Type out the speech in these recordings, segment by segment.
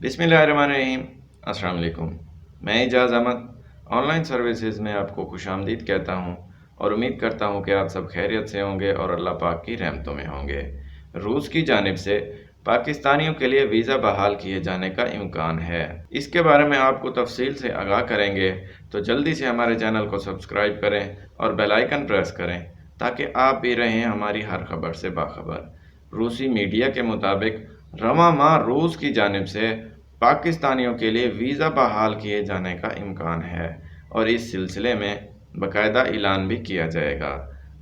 बिस्मिल्लाहिर्रहमानिर्रहीम। अस्सलाम वालेकुम। मैं एजाज़ अहमद ऑनलाइन सर्विसेज में आपको खुशामदीद कहता हूँ और उम्मीद करता हूँ कि आप सब खैरियत से होंगे और अल्लाह पाक की रहमतों में होंगे। रूस की जानिब से पाकिस्तानियों के लिए वीज़ा बहाल किए जाने का इम्कान है। इसके बारे में आपको तफसील से आगाह करेंगे, तो जल्दी से हमारे चैनल को सब्सक्राइब करें और बेल आइकन प्रेस करें ताकि आप भी रहें हमारी हर खबर से बाखबर। रूसी मीडिया के मुताबिक रवां माह रूस की जानिब से पाकिस्तानियों के लिए वीज़ा बहाल किए जाने का इम्कान है और इस सिलसिले में बाकायदा ऐलान भी किया जाएगा।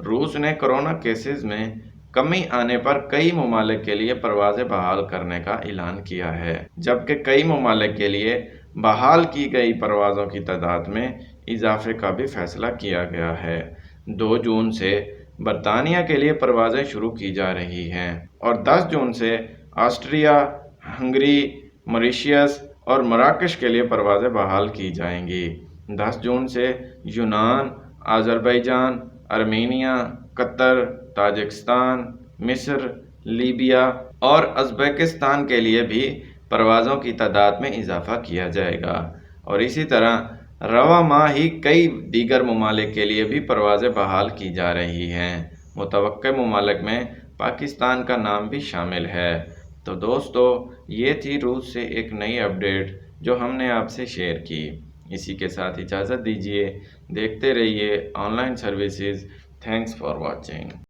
रूस ने कोरोना केसेस में कमी आने पर कई ममालिक के लिए परवाज़ें बहाल करने का ऐलान किया है, जबकि कई ममालिक के लिए बहाल की गई परवाज़ों की तादाद में इजाफे का भी फैसला किया गया है। 2 जून से बरतानिया के लिए परवाज़ें शुरू की जा रही हैं और 10 जून से ऑस्ट्रिया, हंगरी, मॉरिशस और मराकश के लिए परवाज़ें बहाल की जाएंगी। 10 जून से यूनान, अज़रबैजान, आर्मीनिया, कतर, ताजिकिस्तान, मिस्र, लीबिया और उज़्बेकिस्तान के लिए भी परवाज़ों की तादाद में इजाफा किया जाएगा और इसी तरह रवां माह ही कई दीगर ममालिक के लिए भी परवाज़ें बहाल की जा रही हैं। मुतवक्किल ममालिक में पाकिस्तान का नाम भी शामिल है। तो दोस्तों, ये थी रूस से एक नई अपडेट जो हमने आपसे शेयर की। इसी के साथ इजाज़त दीजिए। देखते रहिए online services. Thanks for watching.